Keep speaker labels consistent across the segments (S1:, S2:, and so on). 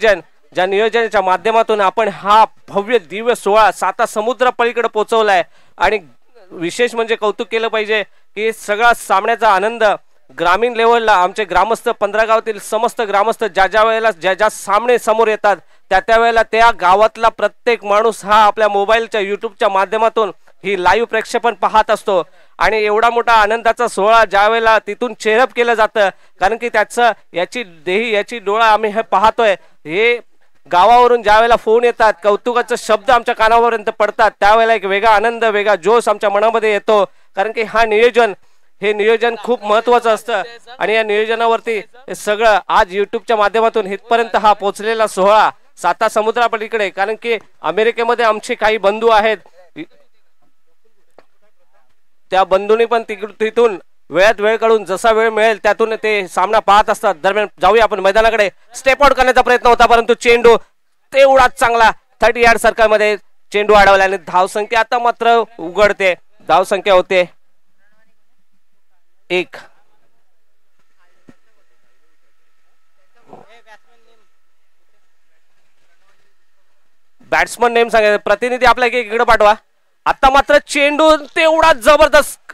S1: ज्या नियोजनाच्या माध्यमातून आपण हा भव्य दिव्य सोहळा 7 समुद्र पलीकडे पोहोचवलाय आणि विशेष म्हणजे कौतुक केलं पाहिजे की सगळा सामन्याचा आनंद ग्रामीण लेवलला आमचे ग्रामस्थ 15 गावातील समस्त ग्रामस्थ ज्या वेळेला ज्या सामने समोर येतात त्या वेळेला त्या गावातला प्रत्येक माणूस हा आपल्या मोबाईलच्या युट्यूबच्या माध्यमातून ही लाईव्ह प्रक्षेपण पाहत असतो आणि एवढा मोठा आनंदाचा सोहळा ज्या वेळेला तिथून चेहरप केलं जातं कारण की त्याचं याची डोळा आम्ही हे पाहतोय हे गावावरून ज्या वेळेला फोन येतात कौतुकाचे शब्द आमच्या कानापर्यंत पडतात त्यावेळेला एक वेगळा आनंद वेगळा जोश आमच्या मनामध्ये येतो कारण की हे नियोजन खूप महत्त्वाचं असतं आणि या नियोजनावरती हे सगळं आज युट्यूबच्या माध्यमातून इथपर्यंत हा पोहोचलेला सोहळा 7 समुद्रापलीकडे कारण की अमेरिकेमध्ये आमचे काही बंधू आहेत त्या बंधूंनी पण तिथून वेळात वेळ काढून जसा वेळ मिळेल त्यातून ते सामना पाहत असतात. दरम्यान जाऊया आपण मैदानाकडे. स्टेप आउट करण्याचा प्रयत्न होता परंतु चेंडू तेवढाच चांगला 30 यार्ड सर्कलमध्ये चेंडू अडवल्याने धावसंख्या आता मात्र उघडते. धावसंख्या होते 1. बॅट्समन नेम सांगायचं प्रतिनिधी आपल्या इकडे पाठवा. आता मात्र चेंडू तेवढा जबरदस्त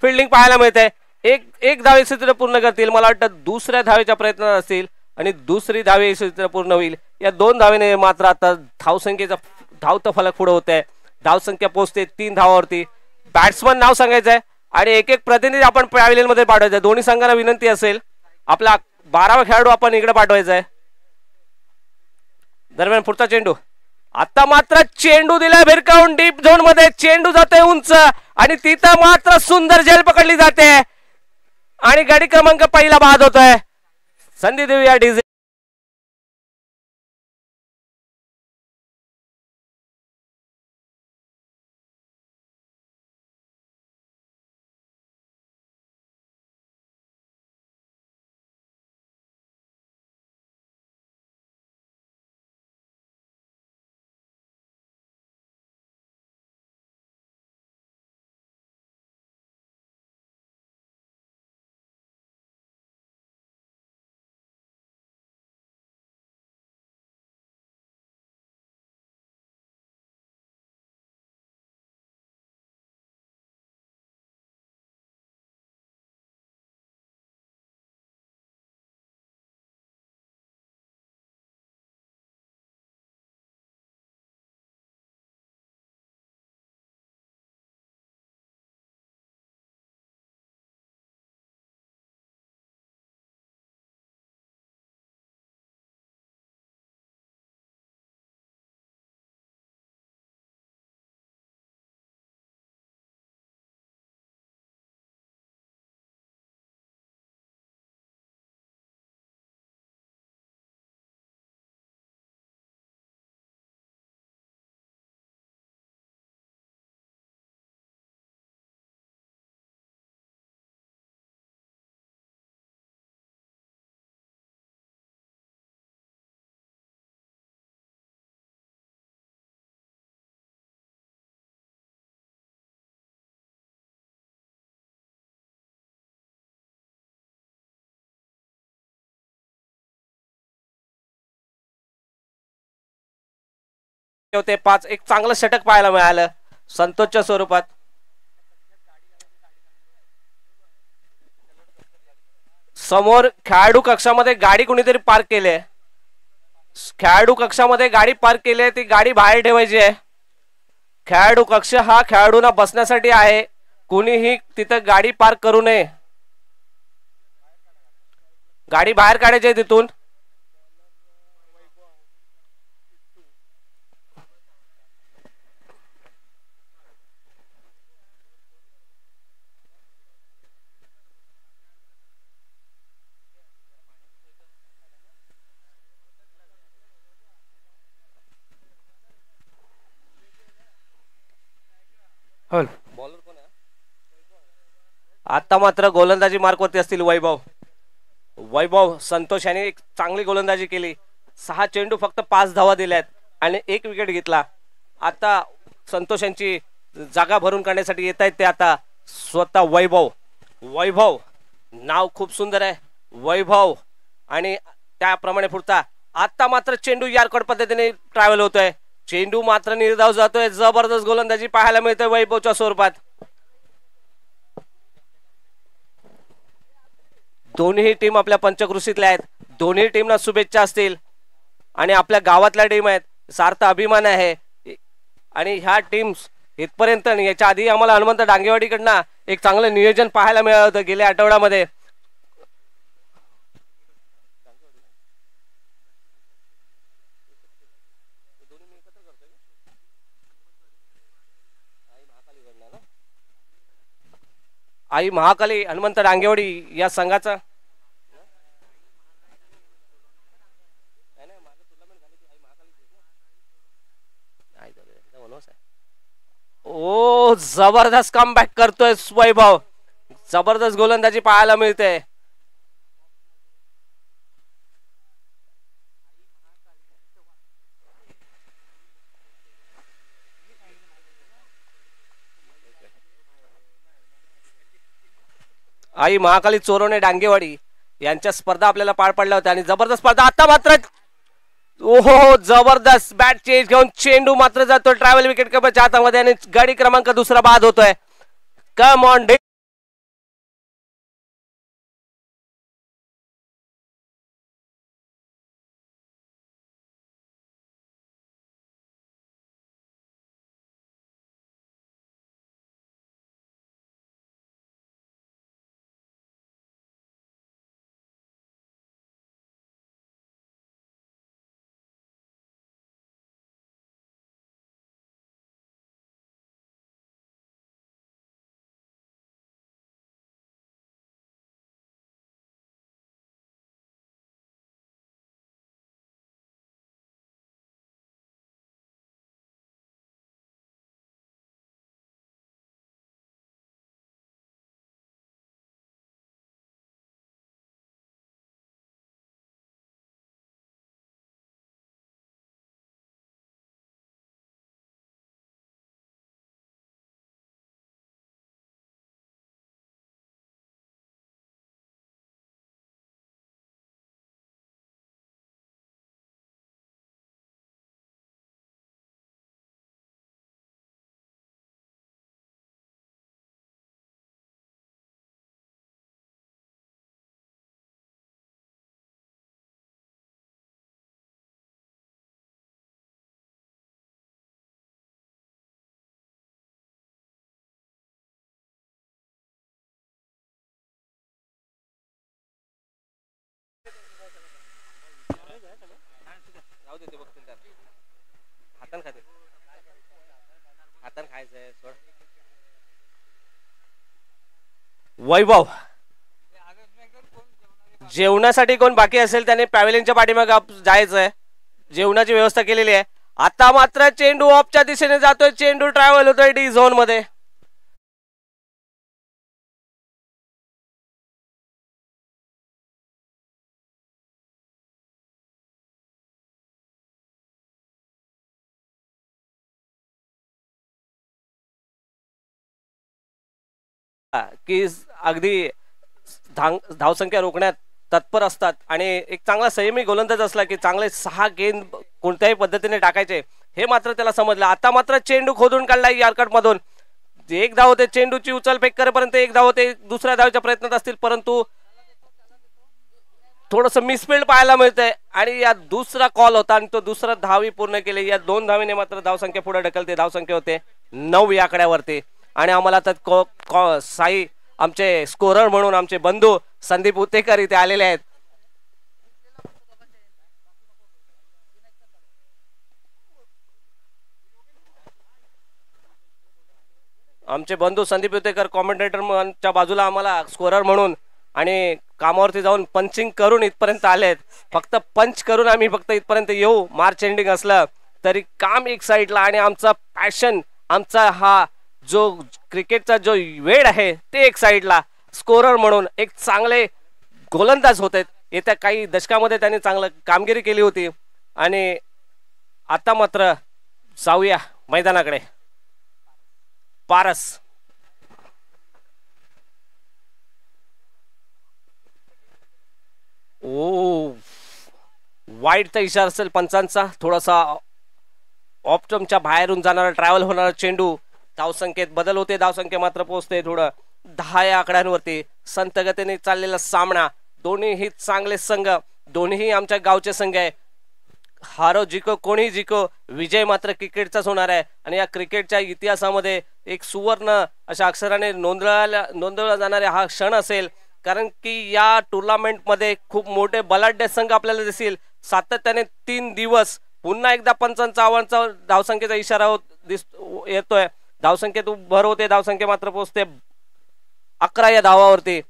S1: फिल्डिंग पाहायला मिळते. एक धावे क्षेत्र पूर्ण करतील मला वाटतं दुसऱ्या धावेच्या प्रयत्नात असतील आणि दुसरी धावे क्षेत्र पूर्ण होईल. या 2 धावेने मात्र आता धावसंख्येचा धावतं फलक पुढे होते. धावसंख्या पोहोचते 3 धावावरती. बॅट्समन नाव सांगायचंय आणि एक प्रतिनिधी आपण पॅव्हिलियन मध्ये पाठवायचं. दोन्ही संघांना विनंती असेल आपला 12वा खेळाडू आपण इकडे पाठवायचा आहे. दरम्यान पुढचा चेंडू आता मात्र चेंडू दिला भिरकावून डीप झोन मध्ये चेंडू जातोय उंच आणि तिथं मात्र सुंदर झेल पकडली जाते आणि गाडी क्रमांक पहिला बाद होतोय. संधी देऊया डीजे. होते 5. एक चांगलं षटक पाहायला मिळालं संतोषच्या स्वरूपात. समोर खेळाडू कक्षामध्ये गाडी कुणीतरी पार्क केली आहे. खेळाडू कक्षामध्ये गाडी पार्क केली आहे ती गाडी बाहेर ठेवायची आहे. खेळाडू कक्ष हा खेळाडूंना बसण्यासाठी आहे. कुणीही तिथं गाडी पार्क करू नये. गाडी बाहेर काढायची आहे तिथून. आता मात्र गोलंदाजी मार्कवरती असतील वैभव संतोष यांनी एक चांगली गोलंदाजी केली. 6 चेंडू फक्त 5 धावा दिल्यात आणि 1 विकेट घेतला. आता संतोष यांची जागा भरून काढण्यासाठी येत आहेत ते आता स्वतः वैभव नाव खूप सुंदर आहे वैभव आणि त्याप्रमाणे पुढचा आता मात्र चेंडू यार्कड पद्धतीने ट्रॅव्हल होतोय. चेंडू मात्र निर्धाव जातोय. जबरदस्त गोलंदाजी पाहायला मिळते वैभवच्या स्वरूपात. दोन्ही टीम आपल्या पंचकृषीतल्या आहेत. दोन्ही टीमला शुभेच्छा असतील आणि आपल्या गावातल्या टीम आहेत. सार्थ अभिमान आहे आणि ह्या टीम्स इथपर्यंत याच्या आधी आम्हाला हनुमंत डांगेवाडीकडनं एक चांगलं नियोजन पाहायला मिळालं होतं गेल्या आठवड्यामध्ये. आई महाकाली हनुमंत डांगेवाडी या संघाचा ओ जबरदस्त कमबॅक करतोय वैभव. जबरदस्त गोलंदाजी पाहायला मिळते. आई महाकाली चोरवणे डांगेवाडी यांच्या स्पर्धा आपल्याला पार पडल्या होत्या आणि जबरदस्त स्पर्धा. आता मात्र ओहो जबरदस्त बॅट चेंज घेऊन चेंडू मात्र जातो ट्रॅव्हल विकेट कीपरच्या हातामध्ये आणि गाडी क्रमांक दुसरा बाद होतोय. Come on day. वैभव जेवणासाठी कोण बाकी असेल त्याने पॅव्हेलियनच्या पाठीमागे जायचंय. जेवणाची व्यवस्था केलेली आहे. आता मात्र चेंडू ऑफच्या दिशेने जातोय. चेंडू ट्रॅव्हल होतोय डी झोन मध्ये. की अगदी धावसंख्या रोखण्यात तत्पर असतात आणि एक चांगला संयमी गोलंदाज असला की चांगले 6 गेंद कोणत्याही पद्धतीने टाकायचे हे मात्र त्याला समजलं. आता मात्र चेंडू खोदून काढला यार्कट मधून. एक धाव होते. चेंडूची उचलफेक करेपर्यंत एक धाव होते. दुसऱ्या धावच्या प्रयत्नात असतील परंतु थोडस मिसफिल्ड पाहायला मिळतंय आणि या दुसरा कॉल होता आणि तो दुसरा धावी पूर्ण केले. या 2 धावीने मात्र धावसंख्या पुढे ढकलते. धावसंख्या होते 9 या आकड्यावरती आणि आम्हाला आता साई आमचे स्कोरर म्हणून आमचे बंधू संदीप उतेकर इथे आलेले आहेत. आमचे बंधू संदीप उतेकर कॉमेंटेटरच्या बाजूला आम्हाला स्कोरर म्हणून आणि कामावरती जाऊन पंचिंग करून इथपर्यंत आलेत. फक्त पंच करून आम्ही फक्त इथपर्यंत येऊ. मार्च एंडिंग असलं तरी काम एक साईडला आणि आमचा पॅशन आमचा हा जो क्रिकेटचा जो वेळ आहे ते एक साईडला. स्कोरर म्हणून एक चांगले गोलंदाज होते. येत्या काही दशकामध्ये त्यांनी चांगलं कामगिरी केली होती आणि आता मात्र जाऊया मैदानाकडे. पारस ओ वाईटचा इशारा असेल पंचांचा, थोडासा ऑप्टमच्या बाहेरून जाणारा ट्रॅव्हल होणारा चेंडू, धावसंख्येत बदल होते, धावसंख्या मात्र पोहोचते थोडं 10 या आकड्यांवरती. संत गतीने चाललेला सामना, दोन्हीही चांगले संघ, दोन्ही आमच्या गावचे संघ आहे. हारो जिको कोणी जिको, विजय मात्र क्रिकेटचाच होणार आहे. आणि या क्रिकेटच्या इतिहासामध्ये एक सुवर्ण अशा अक्षराने नोंदवला जाणारा हा क्षण असेल, कारण की या टुर्नामेंटमध्ये खूप मोठे बलाढ्य संघ आपल्याला दिसतील. सातत्याने 3 दिवस पुन्हा एकदा पंचांचा आव्हानचा धावसंख्येचा इशारा येतोय. धावसंख्येत भर होते, धावसंख्या मात्र पोहोचते 11 या धावावरती.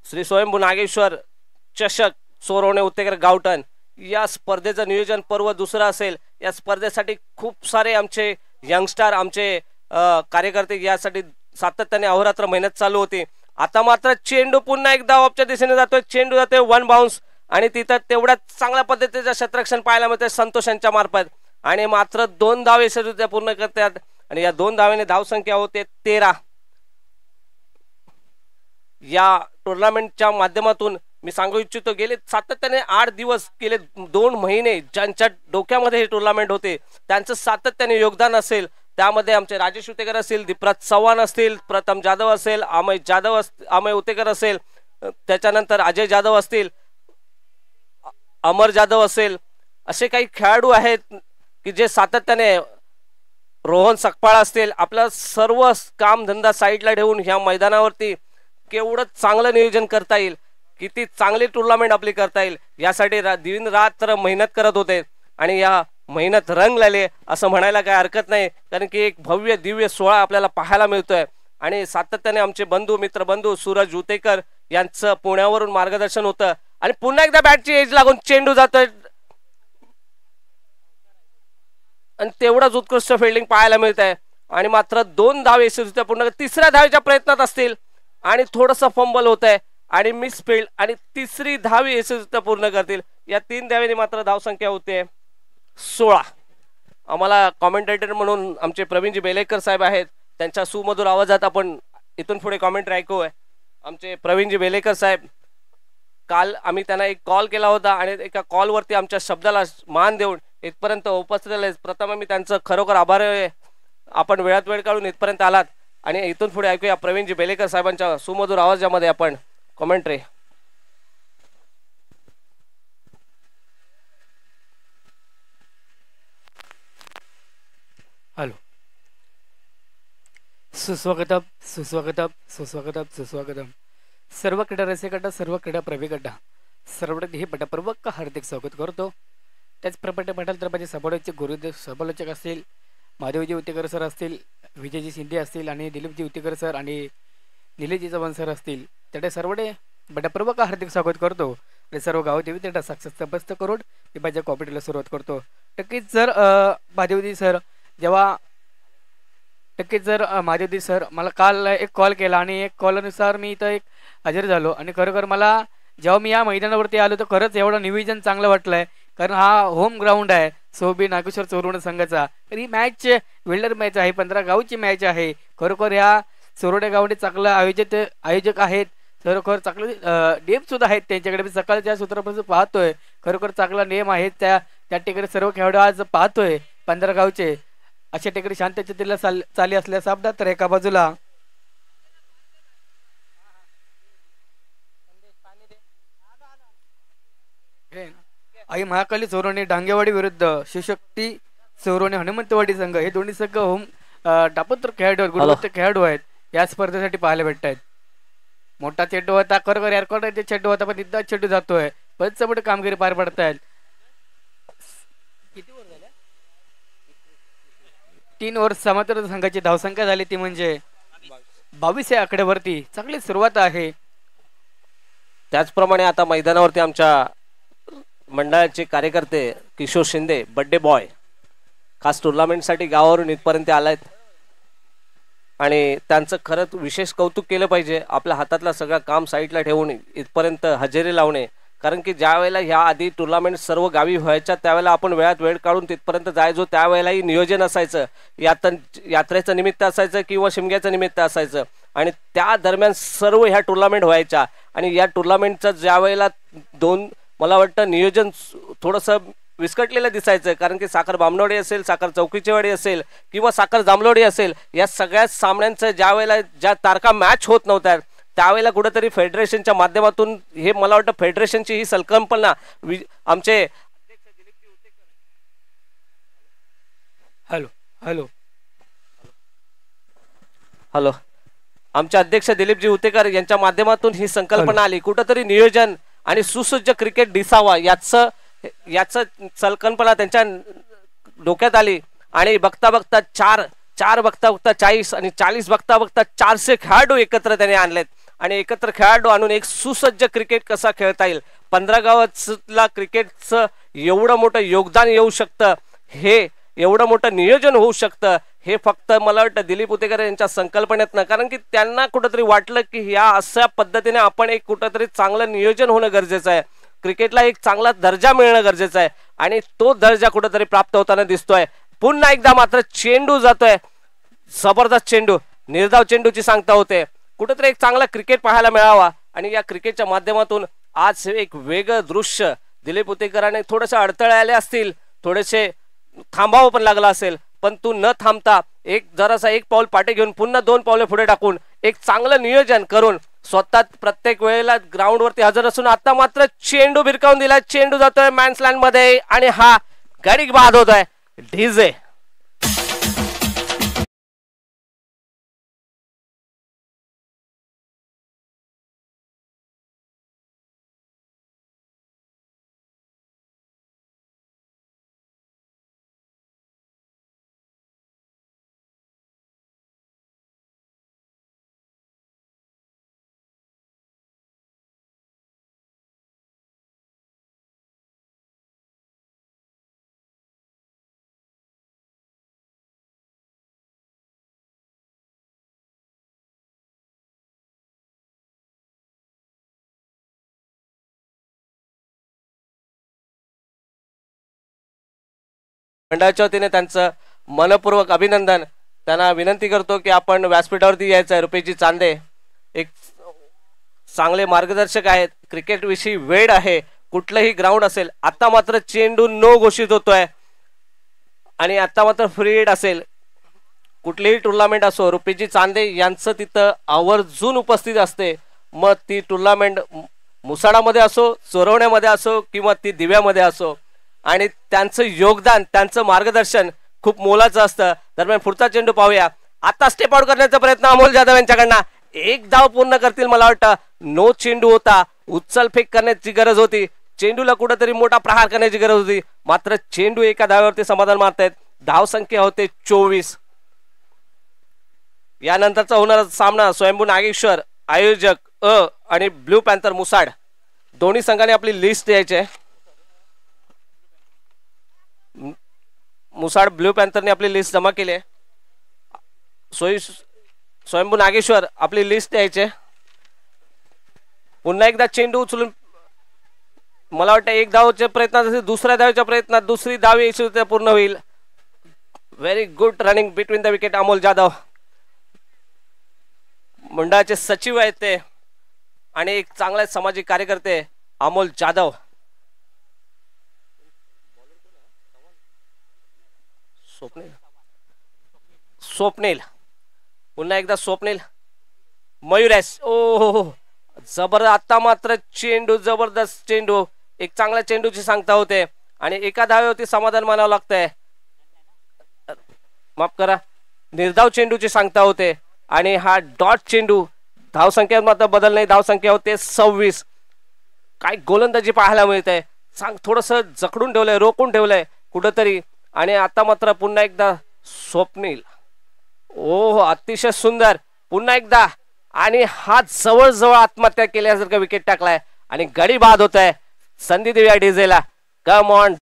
S1: श्री स्वयंभू नागेश्वर चषक सोरवणे उत्तेकर गावठण या स्पर्धेचं नियोजन पर्व दुसरं असेल. या स्पर्धेसाठी खूप सारे आमचे यंगस्टर, आमचे कार्यकर्ते यासाठी सातत्याने अहोरात्र मेहनत चालू होती. आता मात्र चेंडू पुन्हा एकदा ऑफच्या दिशेने जातोय, चेंडू जातोय 1 बाउन्स आणि तिथं तेवढ्याच चांगल्या पद्धतीचं क्षेत्ररक्षण पाहायला मिळतंय संतोष यांच्या मार्फत. आणि मात्र 2 धाव यशस्वीरित्या पूर्ण करतात आणि या 2 धावेने धावसंख्या होते 13. या टुर्नामेंटच्या माध्यमातून मी सांगू इच्छितो, गेले सातत्याने 8 दिवस, गेले 2 महिने ज्यांच्या डोक्यामध्ये हे टुर्नामेंट होते त्यांचं सातत्याने योगदान असेल. त्यामध्ये आमचे राजेश उतेकर असतील, दीपराज चव्हाण असतील, प्रथम जाधव असेल, अमय उतेकर असेल, त्याच्यानंतर अजय जाधव असतील, अमर जाधव असेल, असे काही खेळाडू आहेत की जे सातत्याने, रोहन सकपाळ असतील, आपलं सर्व काम धंदा साईडला ठेवून ह्या मैदानावरती केवढं चांगलं नियोजन करता येईल, किती चांगली टुर्नामेंट आपली करता येईल यासाठी दिन रात्र मेहनत करत होते. आणि या मेहनत रंग लागले असं म्हणायला काही हरकत नाही, कारण की एक भव्य दिव्य सोहळा आपल्याला पाहायला मिळतोय. आणि सातत्याने आमचे बंधू, मित्रबंधू सूरज उतेकर यांचं पुण्यावरून मार्गदर्शन होतं. आणि पुन्हा एकदा बॅटची एज लागून चेंडू जातोय आणि तेवढाच उत्कृष्ट फिल्डिंग पाहायला मिळत आहे. आणि मात्र 2 धाव यशस्वीरित्या पूर्ण, 3ऱ्या धावेच्या प्रयत्नात असतील आणि थोडंसं फंबल होत आहे आणि मिस फील्ड, आणि 3री धाव यशस्वीरित्या पूर्ण करतील. या 3 धावेने मात्र धावसंख्या होते 16. आम्हाला कॉमेंटेटर म्हणून आमचे प्रवीणजी बेलेकर साहेब आहेत, त्यांच्या सुमधुर आवाजात आपण इथून पुढे कॉमेंट्री ऐकू आहे. आमचे प्रवीणजी बेलेकर साहेब, काल आम्ही त्यांना एक कॉल केला होता आणि एका कॉलवरती आमच्या शब्दाला मान देऊन इथपर्यंत उपस्थित आले. प्रथम मी त्यांचं खरोखर आभार आहे, आपण वेळात वेळ काढून इथपर्यंत आलात. आणि इथून पुढे ऐकूया प्रवीणजी बेलेकर साहेबांच्या सुमधुर आवाजामध्ये आपण कॉमेंट्री.
S2: हॅलो, सुस्वागतम सुस्वागतम सुस्वागतम सुस्वागतम सर्व क्रीडा रसिकांना, सर्व क्रीडा प्रेमीकांना सर्वांनी हे पटापूर्वक हार्दिक स्वागत करतो. त्याचप्रमाणे म्हणाल तर माझे सभालोचक गुरुदेव सभालोचक असतील, महादेवजी उतेकर सर असतील, विजयजी शिंदे असतील आणि दिलीपजी उतेकर सर आणि निलेशजी चव्हाण सर असतील, त्याने सर्वांनी पटापूर्वक हार्दिक स्वागत करतो. आणि सर्व गावदेवी त्यांना साक्षात समस्त करून मी माझ्या कॉमेंटला सुरुवात करतो. नक्कीच जर महादेवजी सर महादेवजी सर मला काल एक कॉल केला आणि एक कॉलनुसार मी इथं एक हजर झालो. आणि खरोखर मला जेव्हा मी या मैदानावरती आलो तर खरंच एवढं नियोजन चांगलं वाटलंय, कारण हा होम ग्राउंड आहे सोबी नागेश्वर चोरवणे संघाचा. तर ही मॅच वेल्डर मॅच आहे, 15 गावची मॅच आहे. खरोखर ह्या चोरवणे गावडे चांगलं आयोजक आहेत, खरोखर चांगले नेम सुद्धा आहेत त्यांच्याकडे. मी सकाळच्या सूत्रापासून पाहतोय, खरोखर चांगला नेम आहे त्या ठिकाणी. सर्व खेळाडू आज पाहतोय 15 गावचे अशा ठिकाणी शांततेला चाली असल्या सामना. तर एका बाजूला आई महाकाली चोरवणे डांगेवाडी विरुद्ध शिवशक्ती चोरवणे हनुमंतवाडी संघ, हे दोन्ही संघ होम डापत्र खेळाडू आहेत, गुणवत्ता खेळाडू आहेत. या स्पर्धेसाठी पाहायला भेटत आहेत. मोठा चेंडू होता, खरोखर एअरकॉट चेंडू होता, पण इतका चेंडू जातोय, बरेच मोठी कामगिरी पार पडत आहेत. 3 ओव्हर समांतर संघाची धावसंख्या झाली ती म्हणजे 22 या आकड्यावरती. चांगली सुरुवात आहे.
S1: त्याचप्रमाणे आता मैदानावरती आमच्या मंडळाचे कार्यकर्ते किशोर शिंदे, बड्डे बॉय, खास टुर्नामेंटसाठी गावावरून इथपर्यंत आलायत आणि त्यांचं खरंच विशेष कौतुक केलं पाहिजे. आपल्या हातातला सगळं काम साईडला ठेवून इथपर्यंत हजेरी लावणे, कारण की ज्या वेळेला ह्या आधी टुर्नामेंट सर्व गावी व्हायच्या त्यावेळेला आपण वेळात वेळ काढून तिथपर्यंत जायचो, त्यावेळेलाही नियोजन असायचं, यात्रेचं निमित्त असायचं किंवा शिमग्याचं निमित्त असायचं आणि त्या दरम्यान सर्व ह्या टुर्नामेंट व्हायच्या. आणि या टुर्नामेंटचं ज्या वेळेला मला वाटतं नियोजन थोडंसं विस्कटलेलं दिसायचं, कारण की साखर बामणवाडी असेल, साखर चौकीचेवाडी असेल किंवा साखर जांभलोडी असेल, या सगळ्या सामन्यांचं ज्या वेळेला ज्या तारखा मॅच होत नव्हत्या त्यावेळेला कुठेतरी फेडरेशनच्या माध्यमातून हे मला वाटतं फेडरेशनची ही संकल्पना आमचे
S2: हॅलो हॅलो
S1: हॅलो आमचे अध्यक्ष दिलीपजी उतेकर यांच्या माध्यमातून ही संकल्पना आली. कुठेतरी नियोजन आणि सुसज्ज क्रिकेट दिसावा याचं संकल्पना त्यांच्या डोक्यात आली आणि बघता बघता चार बघता बघता 40 आणि 40 बघता बघता 400 खेळाडू एकत्र त्याने आणलेत आणि एकत्र खेळाडू आणून एक सुसज्ज क्रिकेट कसा खेळता येईल, 15 गावातला क्रिकेटचं एवढं मोठं योगदान येऊ शकतं, हे एवढं मोठं नियोजन होऊ शकतं, हे फक्त मला वाटतं दिलीप उतेकर यांच्या संकल्पनेतनं, कारण की त्यांना कुठंतरी वाटलं की ह्या अशा पद्धतीने आपण एक कुठंतरी चांगलं नियोजन होणं गरजेचं आहे, क्रिकेटला एक चांगला दर्जा मिळणं गरजेचं आहे आणि तो दर्जा कुठंतरी प्राप्त होताना दिसतोय. पुन्हा एकदा मात्र चेंडू जातोय, जबरदस्त चेंडू, निर्धाव चेंडूची सांगता होते. कुठेतरी एक चांगला क्रिकेट पाहायला मिळावा आणि या क्रिकेटच्या माध्यमातून आज एक वेगळं दृश्य दिलीप उतेकरांनी थोडेसे अडथळे आले असतील, थोडेसे थांबावं पण लागला असेल, पण तू न थांबता जरासा एक पाऊल पाठी घेऊन पुन्हा 2 पावले पुढे टाकून एक चांगलं नियोजन करून स्वतः प्रत्येक वेळेला ग्राउंडवरती हजर असून आता मात्र चेंडू भिरकावून दिला, चेंडू जातोय मॅन्सलँड मध्ये आणि हा गडी बाद होतोय. डीजे मंडळाच्या वतीने त्यांचं मनपूर्वक अभिनंदन. त्यांना विनंती करतो की आपण व्यासपीठावरती यायचं आहे. रुपेशजी चांदे एक चांगले मार्गदर्शक आहेत, क्रिकेट विषयी वेळ आहे, कुठलंही ग्राउंड असेल. आता मात्र चेंडू नो घोषित होतोय आणि आता मात्र फ्री हिट असेल, कुठलीही टुर्नामेंट असो, रुपेशजी चांदे यांचं तिथं आवर्जून उपस्थित असते. मग ती टुर्नामेंट मुसाडामध्ये असो, चोरवण्यामध्ये असो किंवा ती दिव्यामध्ये असो, आणि त्यांचं योगदान, त्यांचं मार्गदर्शन खूप मोलाचं असतं. दरम्यान पुढचा चेंडू पाहूया. आता स्टेप आउट करण्याचा प्रयत्न अमोल जाधव यांच्याकडनं, एक धाव पूर्ण करतील मला वाटतं. नो चेंडू होता, उचल फेक करण्याची गरज होती, चेंडूला कुठेतरी मोठा प्रहार करण्याची गरज होती, मात्र चेंडू एका धाव्यावरती समाधान मारतायत. धाव संख्या होते 24. यानंतरचा होणारा सामना स्वयंभू नागेश्वर आयोजक आणि ब्लू पॅन्थर मुसाड, दोन्ही संघाने आपली लिस्ट द्यायची आहे. मुसाड ब्लू पॅन्थरने आपली लिस्ट जमा केली आहे. स्वयंभू नागेश्वर आपली लिस्ट द्यायची. पुन्हा एकदा चेंडू उचलून मला वाटतं एक धावच्या प्रयत्नात असेल, दुसऱ्या धावच्या प्रयत्नात दुसरी धाव यशस्वी पूर्ण होईल. Very good running between the wicket Amol Jadhav, मंडळाचे सचिव आहेत ते आणि एक चांगला सामाजिक कार्यकर्ते अमोल जाधव. स्वप्नील पुन्हा एकदा स्वप्नील, मयुरेश, ओ जबर, आता मात्र चेंडू, जबरदस्त चेंडू, एक चांगल्या चेंडूची सांगता होते आणि एका धावेवरती समाधान मानावं लागतंय. माफ करा, निर्धाव चेंडूची सांगता होते आणि हा डॉट चेंडू. धावसंख्येत मात्र बदल नाही, धावसंख्या होते 26. काय गोलंदाजी पाहायला मिळते, थोडस जखडून ठेवलंय, रोखून ठेवलंय कुठंतरी. आणि आता मात्र पुन्हा एकदा स्वप्नील, अतिशय सुंदर, पुन्हा एकदा, आणि हा जवळजवळ आत्महत्या केल्यासारखं विकेट टाकलाय आणि गडी बाद होत आहे. संधी देऊया डीजेला, कम ऑन.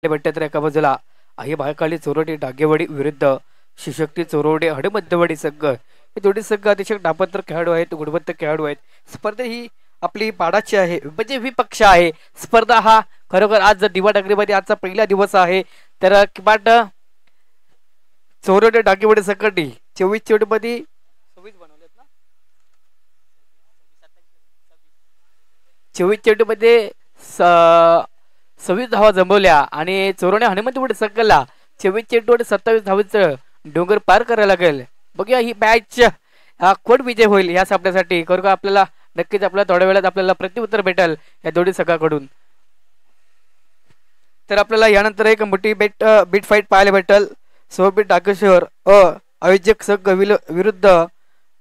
S2: भेटतात तर एका बाजूला आहे भायकाली चोरोडे डागेवाडी विरुद्ध शिशक्ती चोरोडे हडमध्यवाडी सग्ग हे दोन्ही सग्ग अतिशय डापत्र खेळाडू आहेत, गुणवत्ता खेळाडू आहेत. स्पर्धा ही आपली पाडाची आहे, म्हणजे विपक्ष आहे. स्पर्धा हा खरोखर आज दिवा डागरीमध्ये आजचा पहिला दिवस आहे. तर किबाट चोरोडे डागेवाडी सकटी 24 चेंडूमध्ये 24 चेंडूमध्ये 26 धावा जमवल्या आणि चोरोने हनुमंतवाडी सगळला 24 चेंडू 27 धावेचं डोंगर पार करायला लागेल. बघूया ही मॅच हा कोण विजय होईल या सामन्यासाठी. खरोखर आपल्याला नक्कीच आपल्याला थोड्या वेळात आपल्याला प्रत्युत्तर भेटेल या दोन्ही संघाकडून. तर आपल्याला यानंतर एक मोठी बीट फाईट पाहायला भेटेल. सोबीट डाकेश्वर आयोजक संघ विरुद्ध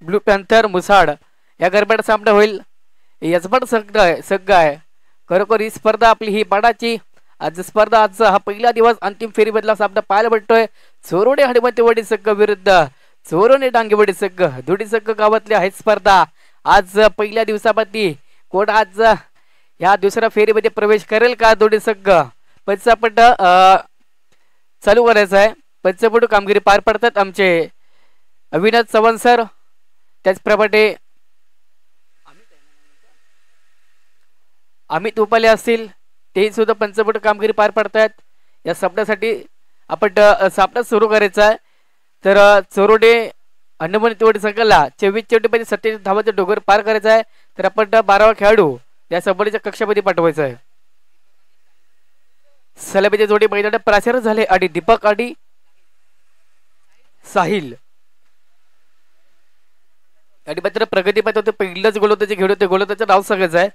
S2: ब्लू पॅन्थर मुसाड या गरबाड सामना होईल. यजमान संघ आहे. खरोखर ही स्पर्धा आपली ही पाडाची आज स्पर्धा आज हा पहिला दिवस अंतिम फेरीमधला सामना पाहायला भेटतोय. चोरोडे हनुमंतवाडी संघ विरुद्ध चोरोने डांगेवाडी संघ दोन्ही संघ गावातली आहे स्पर्धा. आज पहिल्या दिवसामध्ये कोण आज या दुसऱ्या फेरीमध्ये प्रवेश करेल का दोन्ही संघ. पंचपट चालू करायचं आहे. पंचपटू कामगिरी पार पडतात आमचे अविनाश चव्हाण सर, त्याचप्रमाणे अमित उपाले असतील, ते सुद्धा पंचपट कामगिरी पार पडतात. या सामन्यासाठी आपण सामना सुरू करायचा आहे. तर चोरोडे हनुमंतवाडी संघाला 24 चेंडूमध्ये 27 धावाचा डोंगर पार करायचा आहे. तर आपण 12वा खेळाडू या सामन्याच्या कक्षामध्ये पाठवायचा आहे. सलामीच्या जोडी मैदानात प्राचार झाले आणि दीपक आणि साहिल आणि मात्र प्रगती पाहत होते. पहिलंच गोलंदाजी घेऊन होते. गोलंदाजचं नाव सांगायचं आहे.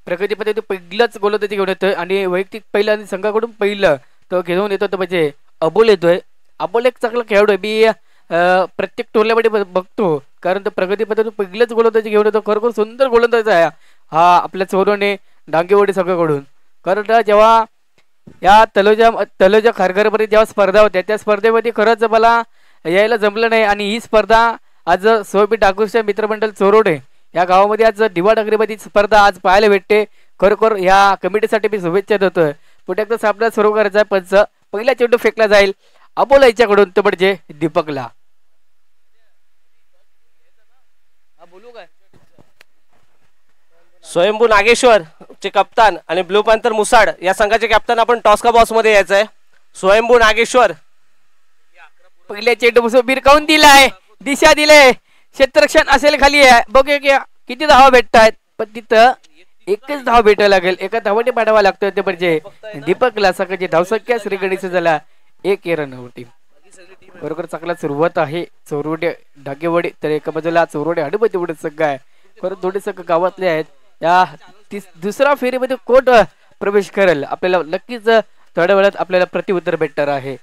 S2: प्रगती पाहत होते पहिलंच गोलंदाजी घेऊन येतोय आणि वैयक्तिक पहिलं आणि संघाकडून पहिलं तो घेऊन येतो. तो म्हणजे अबोल येतोय. अबोल एक चांगला खेळाडू आहे. मी प्रत्येक टोर्नामेंट बघतो कारण तो प्रगती पाहत पहिलंच गोलंदाजी घेऊन येतो. खरोखर सुंदर गोलंदाज आहे हा आपल्या चोरोने डांगेवाडी संघाकडून. कारण जेव्हा या तलोजा खारघरमध्ये जेव्हा स्पर्धा होत्या त्या स्पर्धेमध्ये खरंच मला यायला जमलं नाही आणि ही स्पर्धा आज सोबी डाकूरच्या मित्रमंडळ चोरोडे या गावामध्ये आज दिवा डागरीमध्ये स्पर्धा आज पाहायला भेटते. खरोखर या कमिटीसाठी मी शुभेच्छा देतोय. पुढे एकदा सामना सुरू करायचा आहे. पंच पहिला चेंडू फेकला जाईल अबोला याच्याकडून, तो म्हणजे दीपकला.
S1: स्वयंभू नागेश्वर चे कप्तान आणि ब्लू पॅन्थर मुसाड या संघाचे कॅप्टन आपण टॉस का बॉक्स मध्ये यायचंय. स्वयंभू नागेश्वर
S2: पहिल्या चेंडू बिरकावून दिलाय, दिशा दिले, क्षेत्ररक्षण असेल खाली आहे. बघूया किती धावा भेटतायत. पण तिथं एकच धाव भेटायला लागेल. एका धावाने पाठवा लागतोय ते म्हणजे दीपकला. सकाळची धावसंख्या श्रीगणेश झाला 1 रनवरती. बरोबर चांगला सुरुवात आहे चोरोडे डागेवाडी. तर एका बाजूला चोरोडे हनुमंतवाडी संघ आहे. खरं दोन्ही संघ गावातले आहेत. या दुसऱ्या फेरीमध्ये कोण प्रवेश करेल आपल्याला नक्कीच थोड्या वेळात आपल्याला प्रत्युत्तर भेटणार आहे.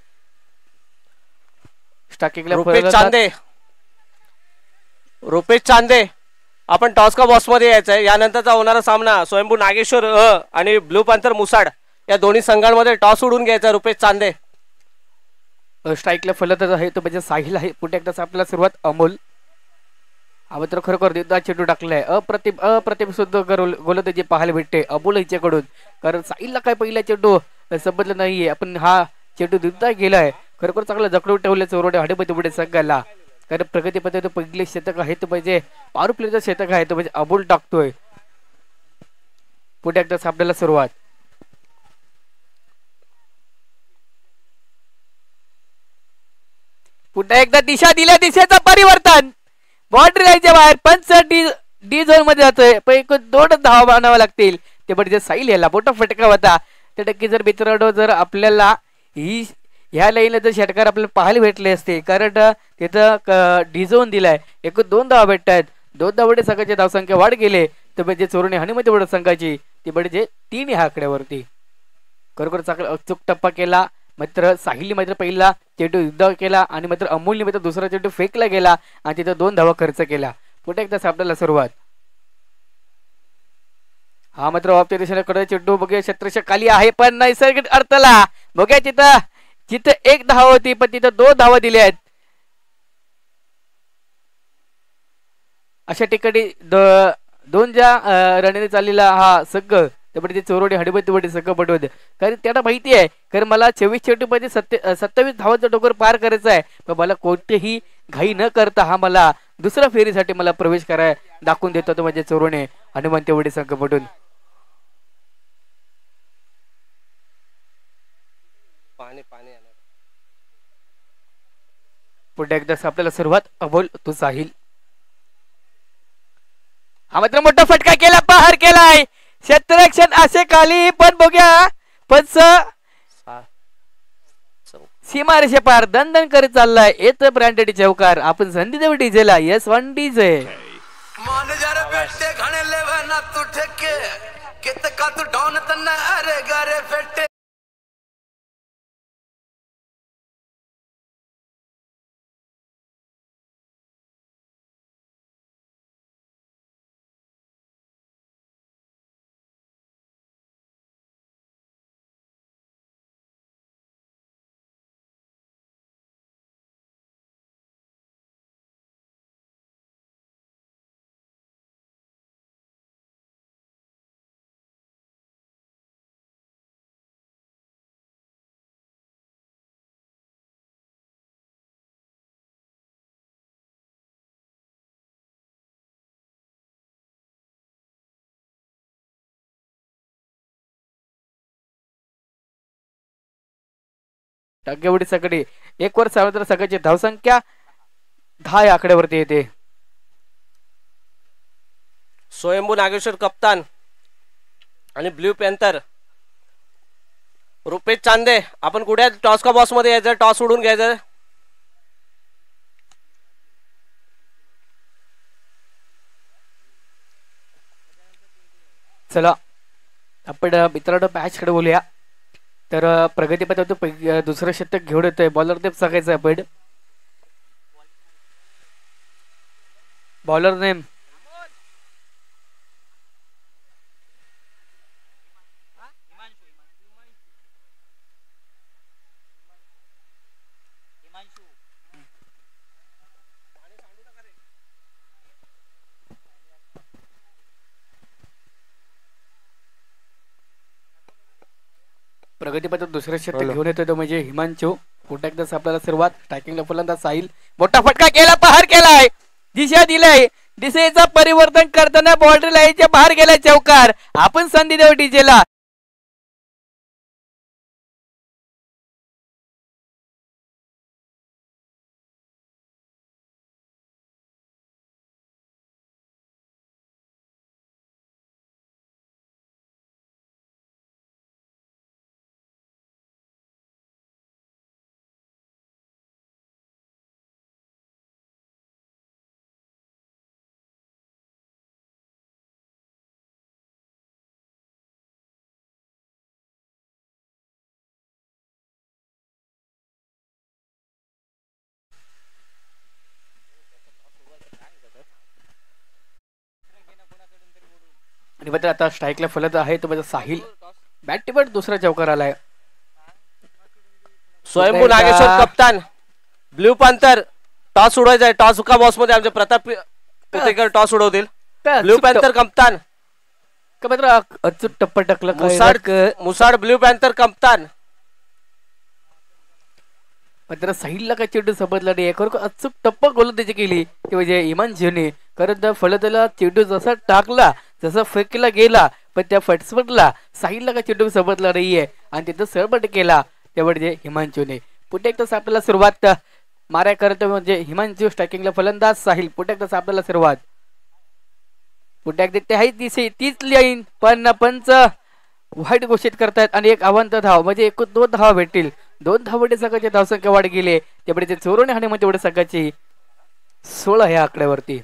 S1: रुपेश चांदे आपण टॉस का बॉक्स मध्ये यायचंय. यानंतरचा होणारा सामना स्वयंभू नागेश्वर आणि ब्लू पॅन्थर मुसाड या दोन्ही संघांमध्ये टॉस उडून घ्यायचा. रुपेश चांदे
S2: स्ट्राईकला फलंदाज आहे तो म्हणजे साहिल आहे. पुढे एकदाच आपल्याला सुरुवात अमोल हा मात्र खरोखर दिवदा चेंडू टाकलाय. अप्रतिम सुद्धा गोलंदाजी पाहायला भेटते अमोल हिच्याकडून. कारण साहिलला काय पहिला चेंडू समजलं नाहीये. आपण हा चेंडू दिवदा गेलाय. खरोखर चांगला जखडून ठेवले चोरोडे हनुमंतवाडी संघाला. कारण प्रगती पद्धती पहिले शतक आहे तो म्हणजे पारू प्लेचं शतक आहे तो म्हणजे अमोल टाकतोय. पुढे एकदा सामन्याला सुरुवात. पुन्हा एकदा दिशा दिल्या, दिशेचं परिवर्तन बाउंड्री लाईनच्या बाहेर. पंच डी झोन मध्ये जातोय. पण एक 2 धावा बनावा लागतील. ते म्हणजे साहिल याला मोठा फटका होता. त्या टक्के जर मित्रांनो जर आपल्याला ही ह्या लाईनला जर षटकार आपल्याला पाहायला भेटले असते. कारण तिथं डी झोन दिलाय. एक 2 धावा भेटत आहेत. 2 धावडे संघाची धावसंख्या वाढ गेले तर म्हणजे चोरोने हनुमंतवाडी संघाची ती म्हणजे 3 ह्या आकड्यावरती. खरोखर चांगला अचूक टप्पा केला. मात्र साहिलने मात्र पहिला चेंडू युद्ध केला आणि मात्र अमोलने मात्र दुसरा चेंडू फेकला गेला आणि तिथं 2 धावा खर्च केला. पुढे एकदा सामन्याला सुरुवात. हा मात्र ऑफच्या दिशेकडे चेंडू बघूया क्षेत्ररक्षक खाली आहे पण नैसर्गिक अडथळा. बघूया जिथं 1 धावा होती पण तिथं 2 धावा दिल्या आहेत. अशा ठिकाणी 2 ज्या रनेने चाललेला हा संघ त्यामुळे ते चोरवडी हडबती वडी सगळं पटवत कारण त्याला माहिती आहे कारण मला 24 चेंडूमध्ये 27 धावांचा डोकर पार करायचा आहे पण मला कोणतेही घाई न करता हा मला दुसऱ्या फेरीसाठी मला प्रवेश कराय दाखवून देतो तो म्हणजे चोरवणे हनुमान तेवढे संघ पटून
S1: पाणी पाणी
S2: पुढे एकदा आपल्याला सुरुवात अबोल तू साहिल हा मात्र मोठा फटका केला पहार केलाय क्षेत्ररक्षण असे खाली पण बघूया पण सीमारेषे पार दंदन करत चाललाय येत ब्रँडेड चौकार आपण संधी देऊ डीजेला S1 डीजे
S3: मान जर बेटे घणे लेवे ना तू ठेके कित का तू डाउन तन्ना अरे गारे फेटे
S2: टाकेवडी सकडी एक वर सावत्र सगळ्याची धावसंख्या 10 या आकड्यावरती येते
S1: स्वयंभू नागेश्वर कप्तान आणि ब्ल्यू पॅन्थर रुपेश चांदे आपण कुठे टॉस का बॉस मध्ये यायचं टॉस उडून घ्यायचं
S2: चला आपण मित्रांनो मॅच कडे बोलूया तर प्रगतीपथावर दुसरं शतक घेऊन येतोय बॉलर नेम सांगायचं आपण बॉलर नेम प्रगतीपथावर दुसरं शतक घेऊन येतोय तो म्हणजे हिमांशू पुन्हा एकदा आपल्याला सुरुवात स्ट्रायकिंगला फलंदाज साहिल मोठा फटका केला पहार केलाय दिशा दिलाय दिशेचा परिवर्तन करताना बाउंड्री लाईनच्या बाहेर गेलाय चौकार आपण संधी देऊ डीजेला आणि मात्र आता स्ट्राईकला फलत आहे तो म्हणजे साहिल बॅट टिपट दुसरा चौकार आलाय
S1: स्वयंभू नागेश्वर कप्तान ब्ल्यू पॅन्थर टॉस उडवायचा आहे टॉस का बॉस मध्ये आमचे प्रताप पुतेकर टॉस उडवतील ब्ल्यू पॅन्थर कप्तान
S2: का मात्र अचूक टप्पा टाकलं
S1: मुसाड ब्ल्यू पॅन्थर कप्तान
S2: मात्र साहिलला काय चेंडू समजला नाही खरोखर अचूक टप्पा गोलंदाजी केली ते म्हणजे इमान झेने कारण त्या फलंदाला चेंडू जसा टाकला जसा फेकला गेला पण त्या फटस्पटला साहिलला काय चेंडू समजला नाहीये आणि तिथं सरबट केला त्यामुळे हिमांशूने पुढे एकदा आपल्याला सुरुवात माराय करत म्हणजे हिमांशू स्ट्रायकिंगला फलंदाज साहिल पुढे एकदा आपल्याला सुरुवात पुढे एकदा ते आहे तीच लाईन पण पंच वाईट घोषित करतायत आणि एक अवंत धाव म्हणजे एकूण 2 धावा भेटतील 2 धावडे संघाची धावसंख्या वाढ गेली त्यामुळे ते चोरवणे आणि मग तेवढे संघाची 16 या आकड्यावरती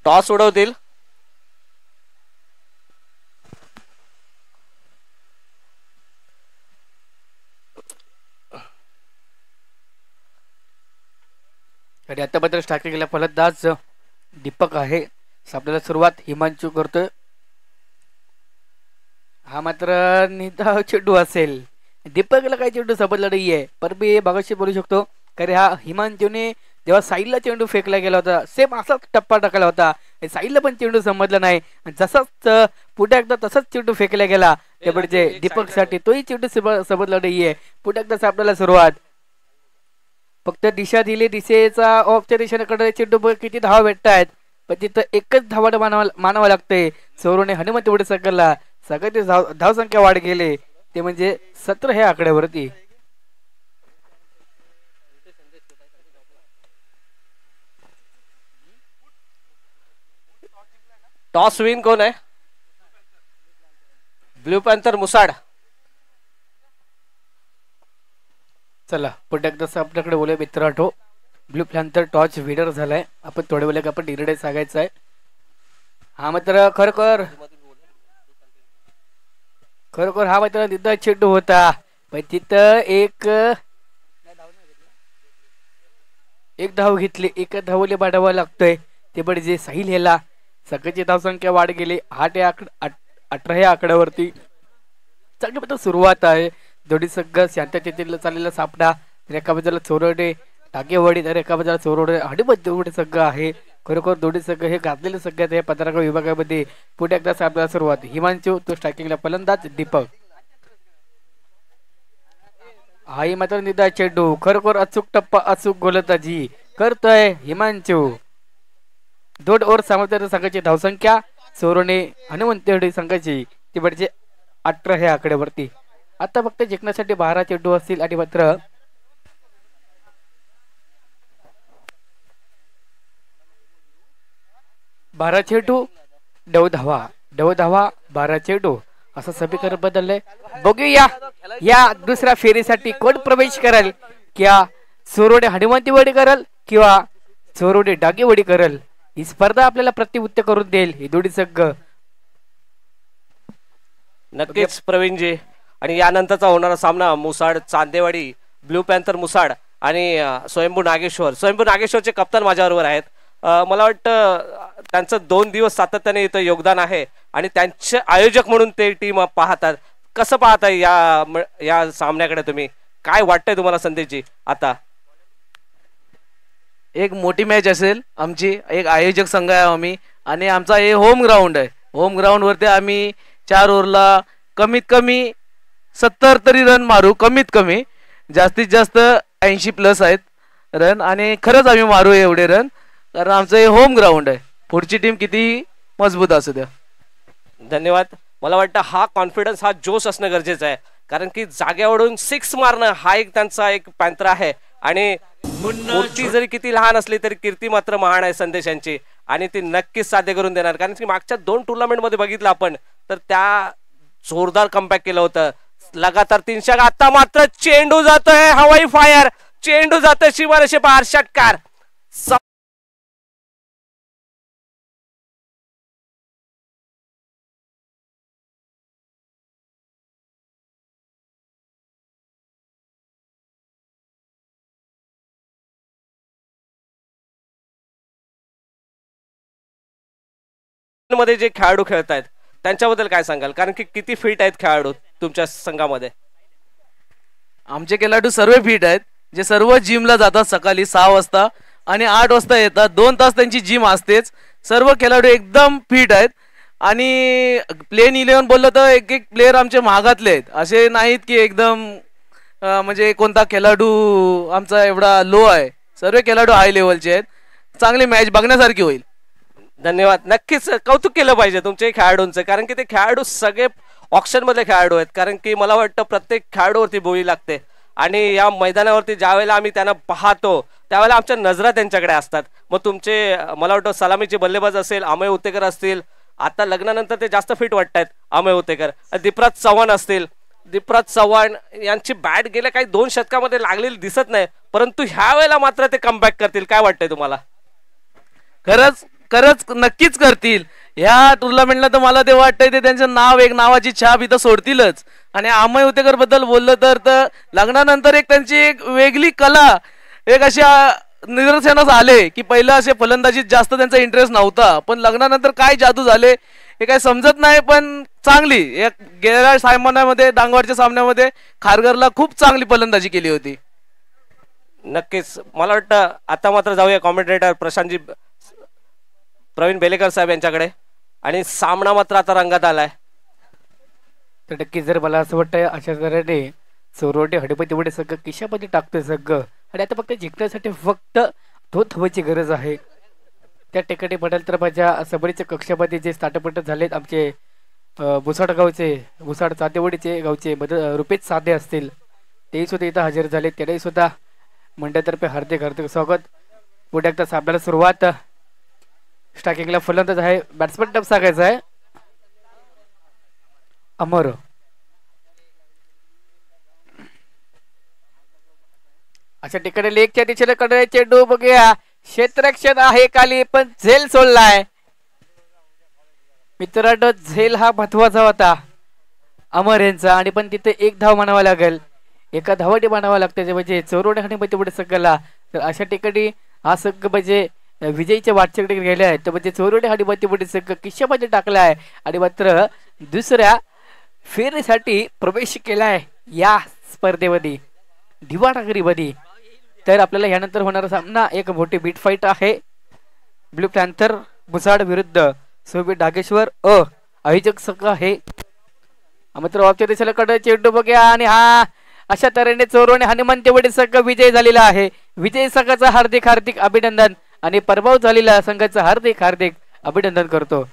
S1: टॉस उडवतील
S2: आणि आता मात्र स्ट्रायकिंगला फलंदाज दीपक आहे आपल्याला सुरुवात हिमांशू करतोय हा मात्र निधाव चेंडू असेल दीपकला काही चेंडू समजला नाहीये, पण मी बघाशी बोलू शकतो कारण हा हिमांशूने जेव्हा साईडला चेंडू फेकला गेला होता सेम असाच टप्पा टाकला होता, साईडला पण चेंडू समजला नाही, जसाच पुढे एकदा तसाच चेंडू फेकला गेला त्यामुळे दीपक साठी तोही चेंडू समजला नाहीये. पुढे एकदा सापडायला सुरुवात, फक्त दिशा दिली, दिशेचा ऑफच्या दिशेकडे चेंडू किती धावा भेटतायत पण तिथं एकच धावा मानावं लागतंय. सौरवने हनुमंत एवढे सकलला सगळ्याची धावसंख्या वाढ गेले ते म्हणजे 17 ह्या आकड्यावरती.
S1: टॉस विन कोण आहे? ब्लू पॅन्थर मुसाड.
S2: चला पुढे एकदा आपल्याकडे बोलूया मित्रांनो, ब्लू पॅन्थर टॉस विनर झालाय. आपण थोड्या वेळेला आपण डिरेडे सांगायचं आहे. हा मात्र खरोखर हा मात्र तिथं चेंडू होता पण तिथं एक धाव घेतली, एक धावले बाडावा लागतोय ते पण जे साहिल ह्याला सगळ्याची धावसंख्या वाढ गेली 18 ह्या आकड्यावरती. चांगली मात्र सुरुवात आहे. दोन्ही संघ शांततेतील चाललेला सापडा, तर एका बाजूला चोरडे टाकेवाडी तर एका बाजूला चोरडे हडीबद्ध संघ आहे. खरोखर दोन्ही संघ हे गाजलेले संघ आहेत या 15 विभागामध्ये. पुढे एकदा सापडा सुरुवात, हिमांशू तो स्ट्रायकिंगला फलंदाज, दीपक हाही मात्र निदा चेंडू, खरोखर अचूक टप्पा अचूक गोलंदाजी करतोय हिमांशू. 2 ओव्हर सामर्थ्य संघाची धावसंख्या सौरवने हनुमंत संघाची ती म्हणजे 18 ह्या आकड्यावरती. आता फक्त जिंकण्यासाठी 12 चेंडू असतील आणि मात्र 12 चेंडू 9 धावा 12 चेंडू असं समीकरण बदललंय. बघूया या दुसऱ्या फेरीसाठी कोण प्रवेश करेल, किंवा चोरवडे हनुमंतीवाडी करेल किंवा चोरवडे डागेवाडी करेल. ही स्पर्धा आपल्याला प्रतिउत्तर करून देईल हे दोन्ही संघ.
S1: नक्कीच प्रवीणजी. आणि यानंतरचा होणारा सामना मुसाड चांदेवाडी, ब्लू पॅन्थर मुसाड आणि स्वयंभू नागेश्वरचे कप्तान माझ्याबरोबर आहेत. मला वाटतं त्यांचं 2 दिवस सातत्याने इथं योगदान आहे आणि त्यांचे आयोजक म्हणून ते टीम पाहतात. कसं पाहताय या सामन्याकडे तुम्ही? काय वाटतंय तुम्हाला संदेशजी? आता
S4: एक मोठी मॅच असेल आमची, एक आयोजक संघ आहे आम्ही आणि आमचा हे होम ग्राउंड आहे. होम ग्राउंडवरती आम्ही 4 ओव्हरला कमीत कमी 70 तरी रन मारू, कमीत कमी. जास्तीत जास्त 80+ आहेत रन आणि खरंच आम्ही मारू एवढे रन, कारण आमचं हे होम ग्राउंड आहे. पुढची टीम किती मजबूत असू द्या.
S1: धन्यवाद. मला वाटतं हा कॉन्फिडन्स, हा जोश असणं गरजेचं आहे, कारण की जाग्यावरून 6 मारणं हा एक त्यांचा एक पॅन्थर आहे. आणि मूर्ती जरी किती लहान असली तरी कीर्ती मात्र महान आहे संदेशांची, आणि ती नक्कीच साध्य करून देणार. कारण की मागच्या 2 टुर्नामेंट मध्ये बघितलं आपण तर त्या जोरदार कमबॅक केलं होतं, लगातार 300. आता मात्र चेंडू जातोय, हवाई फायर, चेंडू जातोय सीमारेषे पार, षटकार. मध्ये जे खेळाडू खेळत आहेत त्यांच्याबद्दल काय सांगाल? कारण की किती फिट आहेत खेळाडू तुमच्या संघामध्ये?
S4: आमचे खेळाडू सर्व फिट आहेत, जे सर्व जिमला जातात सकाळी 6 वाजता आणि 8 वाजता येतात. 2 तास त्यांची जिम असतेच. सर्व खेळाडू एकदम फिट आहेत आणि प्लेन 11 बोललं तर एक प्लेयर आमचे महागातले आहेत, असे नाहीत की एकदम म्हणजे कोणता खेळाडू आमचा एवढा लो आहे. सर्व खेळाडू हाय लेवलचे आहेत. चांगली मॅच बघण्यासारखी होईल.
S1: धन्यवाद. नक्कीच कौतुक केलं पाहिजे तुमच्या खेळाडूंचं, कारण की ते खेळाडू सगळे ऑप्शन मधले खेळाडू आहेत. कारण की मला वाटतं प्रत्येक खेळाडूवरती बोली लागते आणि या मैदानावरती ज्या वेळेला आम्ही त्यांना पाहतो त्यावेळेला आमच्या नजरा त्यांच्याकडे असतात. मग तुमचे मला वाटतं सलामीचे बल्लेबाज असेल, अमय उतेकर असतील, आता लग्नानंतर ते जास्त फिट वाटतायत अमय उतेकर, दीपराज चव्हाण असतील. दीपराज चव्हाण यांची बॅट गेल्या काही 2 शतकामध्ये लागलेली दिसत नाही, परंतु ह्या वेळेला मात्र ते कमबॅक करतील. काय वाटतंय तुम्हाला?
S4: खरंच नक्कीच करतील. ह्या टुर्नामेंटला तर मला ते वाटतंय ते त्यांचं नाव, एक नावाची छाप इथं सोडतीलच. आणि अमय उतेकर बद्दल बोललं तर लग्नानंतर एक त्यांची एक वेगळी कला एक अशा निदर्शनास आले की पहिलं असे फलंदाजीत जास्त त्यांचा इंटरेस्ट नव्हता, पण लग्नानंतर काय जादू झाले हे काय समजत नाही, पण चांगली गेल्या सामन्यामध्ये डांगवरच्या सामन्यामध्ये खारघरला खूप चांगली फलंदाजी केली होती.
S1: नक्कीच मला वाटतं आता मात्र जाऊया कॉमेंटेटर प्रशांतजी प्रवीण बेलेकर साहेब यांच्याकडे. आणि सामना मात्र आता रंगात आलाय.
S2: तर नक्कीच जर मला असं वाटतं अशा तऱ्हेने चोरवटे हडपती वडे सगळं किशामध्ये टाकतोय सगळं. आणि आता फक्त जिंकण्यासाठी फक्त तो धावायची गरज आहे. त्या ठिकाणी म्हणाल तर माझ्या सबरीच्या कक्षामध्ये जे स्टार्टअप झालेत आमचे भुसाड गावचे भुसाड सातेवडीचे गावचे रुपेश साधे असतील तेही सुद्धा इथं हजर झाले. त्यालाही सुद्धा मंडळातर्फे हार्दिक हार्दिक स्वागत. पुढे एकदा सामन्याला सुरुवात. स्टार्टिंगला फलंदाज आहे बॅट्समन टप सांगायचा आहे अमर. अशा ठिकाणी लेगच्या दिशेने कडे चेंडू बघूया. क्षेत्ररक्षण आहे खाली पण झेल सोडलाय. मित्रांनो झेल हा महत्वाचा होता अमर यांचा. आणि पण तिथे एक धाव म्हणावा लागेल. एका धावाटी म्हणावा लागते म्हणजे चोरवडे आणि पुढे सगळ्याला. तर अशा ठिकाणी हा सगळं म्हणजे विजयीच्या वाटच्याकडे गेले आहेत. तर म्हणजे चोरवडे आणि पुढे सगळं किशामध्ये टाकला आहे. आणि मात्र दुसऱ्या फेरीसाठी प्रवेश केलाय या स्पर्धेमध्ये दिवाणागिरीमध्ये. तर आपल्याला यानंतर होणारा सामना एक मोठी बीट फाईट आहे. ब्लू पॅन्थर भुसाड विरुद्ध सोबी डागेश्वर आयोजक संघ आहे. मात्र वापच्या दिशेला कडे चेंडू बघ्या. आणि हा अशा तऱ्हेने चोरवणे हनुमान तेवढे संघ विजय झालेला आहे. विजय संघाचं हार्दिक हार्दिक अभिनंदन आणि पराभव झालेल्या संघाचं हार्दिक हार्दिक अभिनंदन करतो.